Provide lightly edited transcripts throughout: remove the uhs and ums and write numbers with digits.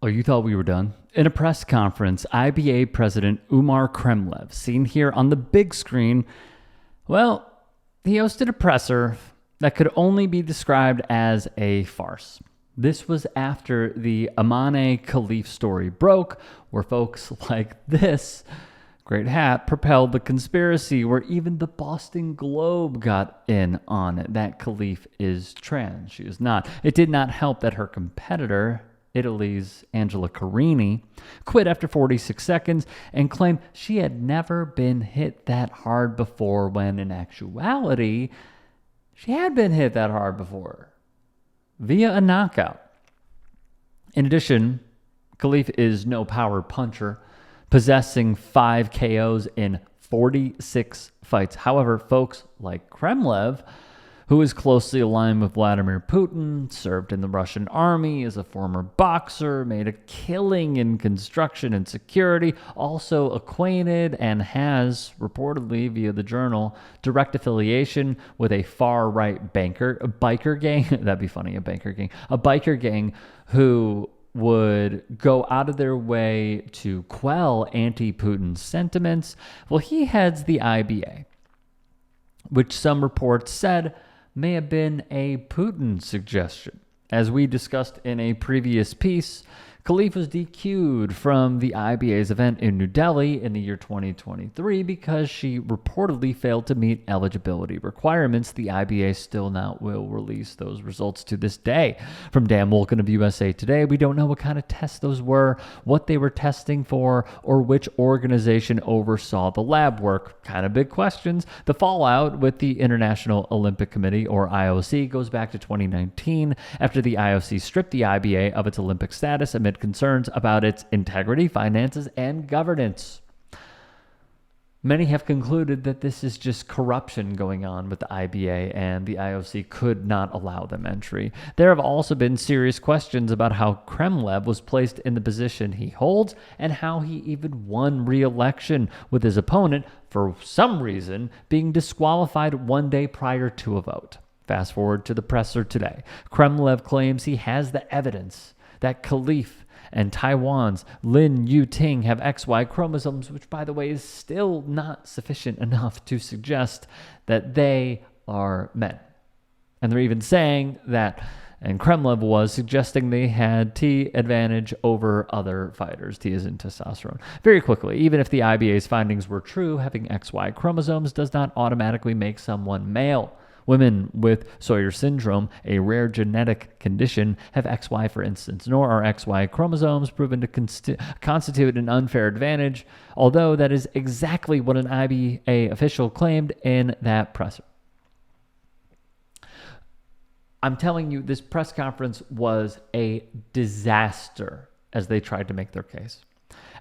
Oh, you thought we were done? In a press conference, IBA President Imane Khelif, seen here on the big screen, well, he hosted a presser that could only be described as a farce. This was after the Imane Khelif story broke, where folks like this great hat propelled the conspiracy, where even the Boston Globe got in on it, that Khelif is trans. She is not. It did not help that her competitor, Italy's Angela Carini, quit after 46 seconds and claimed she had never been hit that hard before, when in actuality, she had been hit that hard before, via a knockout. In addition, Khelif is no power puncher, possessing 5 KOs in 46 fights. However, folks like Khelif, who is closely aligned with Vladimir Putin, served in the Russian army as a former boxer, made a killing in construction and security, also acquainted and has, reportedly via the Journal, direct affiliation with a far-right biker gang. That'd be funny, a biker gang who would go out of their way to quell anti-Putin sentiments. Well, he heads the IBA, which some reports said may have been a Putin suggestion. As we discussed in a previous piece, Khelif was DQ'd from the IBA's event in New Delhi in the year 2023 because she reportedly failed to meet eligibility requirements. The IBA still not will release those results to this day. From Dan Wolken of USA Today, we don't know what kind of tests those were, what they were testing for, or which organization oversaw the lab work. Kind of big questions. The fallout with the International Olympic Committee, or IOC, goes back to 2019 after the IOC stripped the IBA of its Olympic status amid concerns about its integrity, finances, and governance. Many have concluded that this is just corruption going on with the IBA, and the IOC could not allow them entry. There have also been serious questions about how Khelif was placed in the position he holds and how he even won re-election, with his opponent, for some reason, being disqualified one day prior to a vote. Fast forward to the presser today. Khelif claims he has the evidence that Khelif and Taiwan's Lin Yuting have XY chromosomes, which, by the way, is still not sufficient enough to suggest that they are men. And they're even saying that, and Khelif was suggesting they had T advantage over other fighters. T is in testosterone. Very quickly, even if the IBA's findings were true, having XY chromosomes does not automatically make someone male. Women with Sawyer syndrome, a rare genetic condition, have XY, for instance, nor are XY chromosomes proven to constitute an unfair advantage, although that is exactly what an IBA official claimed in that presser. I'm telling you, this press conference was a disaster as they tried to make their case.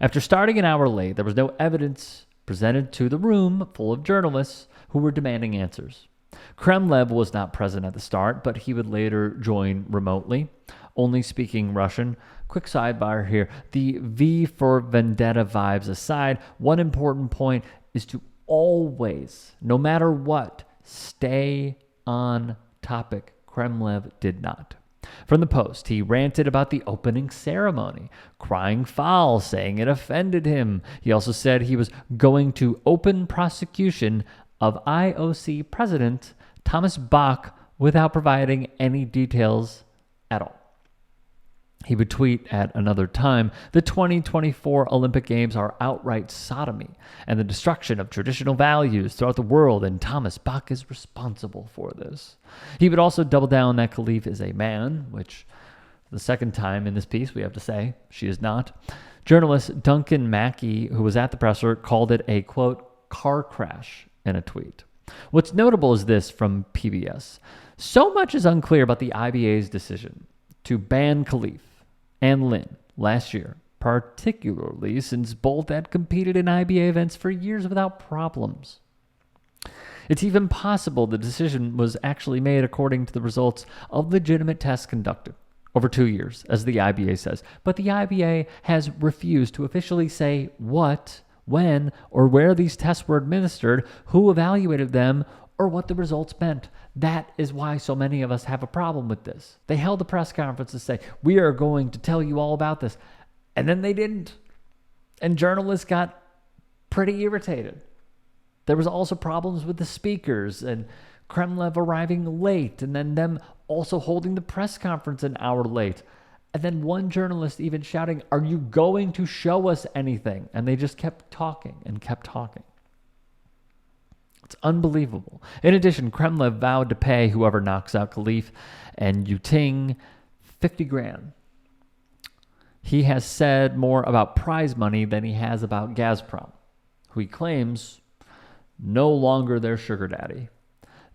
After starting an hour late, there was no evidence presented to the room full of journalists who were demanding answers. Khelif was not present at the start, but he would later join remotely, only speaking Russian. Quick sidebar here. The V for Vendetta vibes aside, one important point is to always, no matter what, stay on topic. Khelif did not. From the Post, he ranted about the opening ceremony, crying foul, saying it offended him. He also said he was going to open prosecution of IOC President Thomas Bach without providing any details at all. He would tweet at another time, "The 2024 Olympic Games are outright sodomy and the destruction of traditional values throughout the world, and Thomas Bach is responsible for this." He would also double down that Khelif is a man, which, for the second time in this piece, we have to say, she is not. Journalist Duncan Mackey, who was at the presser, called it a, quote, car crash in a tweet. What's notable is this from PBS. So much is unclear about the IBA's decision to ban Khelif and Lin last year, particularly since both had competed in IBA events for years without problems. It's even possible the decision was actually made according to the results of legitimate tests conducted over 2 years, as the IBA says. But the IBA has refused to officially say what, when, or where these tests were administered, who evaluated them, or what the results meant. That is why so many of us have a problem with this. They held a press conference to say, we are going to tell you all about this. And then they didn't. And journalists got pretty irritated. There was also problems with the speakers and Kremlin arriving late and then them also holding the press conference an hour late. And then one journalist even shouting, are you going to show us anything? And they just kept talking and kept talking. It's unbelievable. In addition, Kremlin vowed to pay whoever knocks out Khelif and Yuting 50 grand. He has said more about prize money than he has about Gazprom, who he claims no longer their sugar daddy,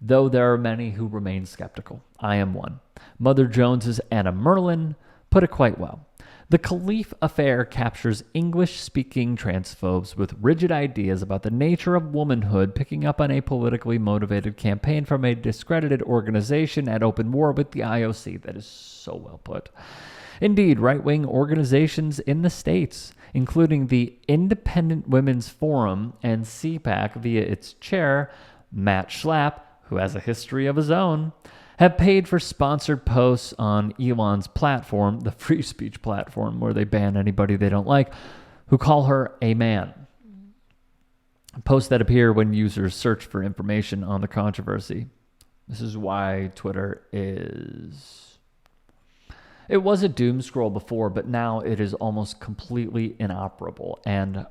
though there are many who remain skeptical. I am one. Mother Jones's Anna Merlin put it quite well. The Khelif affair captures English-speaking transphobes with rigid ideas about the nature of womanhood, picking up on a politically motivated campaign from a discredited organization at open war with the IOC. That is so well put. Indeed, right-wing organizations in the States, including the Independent Women's Forum and CPAC via its chair, Matt Schlapp, who has a history of his own, have paid for sponsored posts on Elon's platform, the free speech platform where they ban anybody they don't like, who call her a man. Posts that appear when users search for information on the controversy. This is why Twitter is... It was a doom scroll before, but now it is almost completely inoperable. And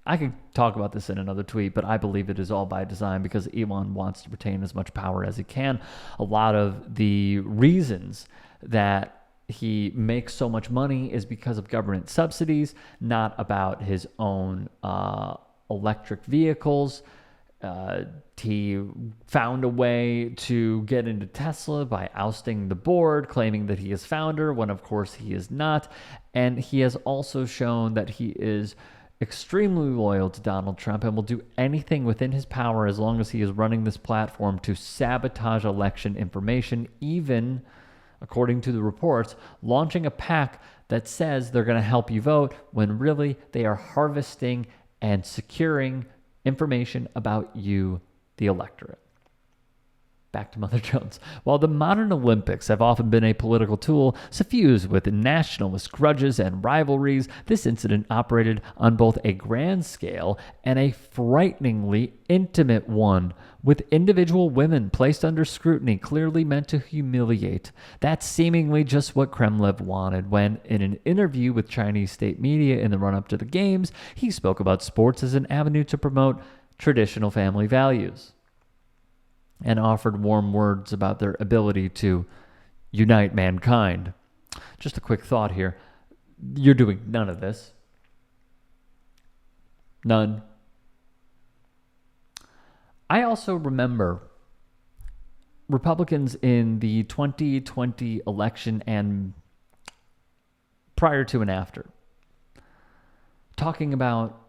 I could talk about this in another tweet, but I believe it is all by design because Elon wants to retain as much power as he can. A lot of the reasons that he makes so much money is because of government subsidies, not about his own electric vehicles. He found a way to get into Tesla by ousting the board, claiming that he is founder, when of course he is not. And he has also shown that he is extremely loyal to Donald Trump and will do anything within his power as long as he is running this platform to sabotage election information, even, according to the reports, launching a PAC that says they're going to help you vote when really they are harvesting and securing information about you, the electorate. Back to Mother Jones. While the modern Olympics have often been a political tool suffused with nationalist grudges and rivalries, this incident operated on both a grand scale and a frighteningly intimate one, with individual women placed under scrutiny clearly meant to humiliate. That's seemingly just what Kremlin wanted when, in an interview with Chinese state media in the run-up to the Games, he spoke about sports as an avenue to promote traditional family values, and offered warm words about their ability to unite mankind. Just a quick thought here. You're doing none of this. None. I also remember Republicans in the 2020 election and prior to and after talking about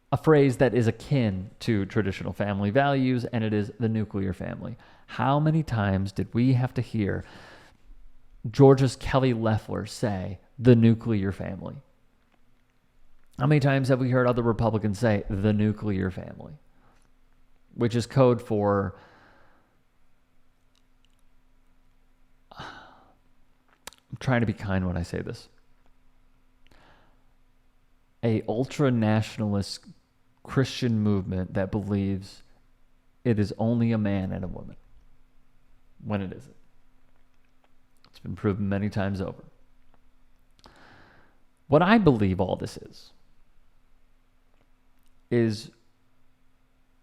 a phrase that is akin to traditional family values, and it is the nuclear family. How many times did we have to hear Georgia's Kelly Loeffler say the nuclear family? How many times have we heard other Republicans say the nuclear family? Which is code for I'm trying to be kind when I say this. A ultra-nationalist Christian movement that believes it is only a man and a woman, when it isn't. It's been proven many times over. What I believe all this is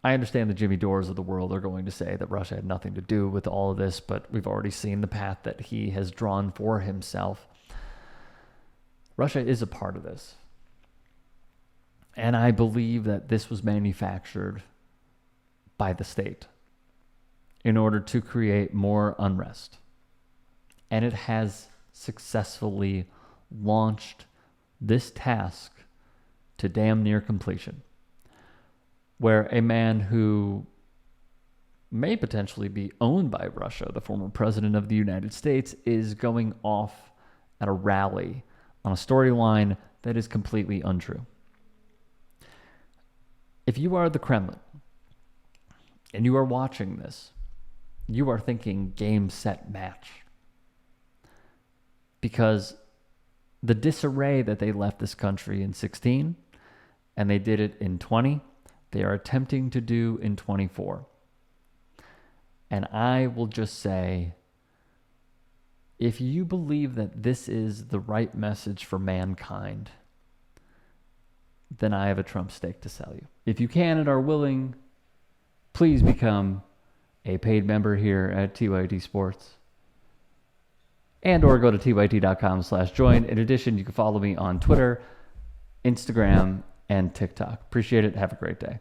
I understand the Jimmy Dores of the world are going to say that Russia had nothing to do with all of this, but we've already seen the path that he has drawn for himself. Russia is a part of this. And I believe that this was manufactured by the state in order to create more unrest. And it has successfully launched this task to damn near completion, where a man who may potentially be owned by Russia, the former president of the United States, is going off at a rally on a storyline that is completely untrue. If you are the Kremlin and you are watching this, you are thinking game, set, match. Because the disarray that they left this country in 16, and they did it in 20, they are attempting to do in 24. And I will just say, if you believe that this is the right message for mankind, then I have a Trump steak to sell you. If you can and are willing, please become a paid member here at TYT Sports. And or go to tyt.com/join. In addition, you can follow me on Twitter, Instagram, and TikTok. Appreciate it. Have a great day.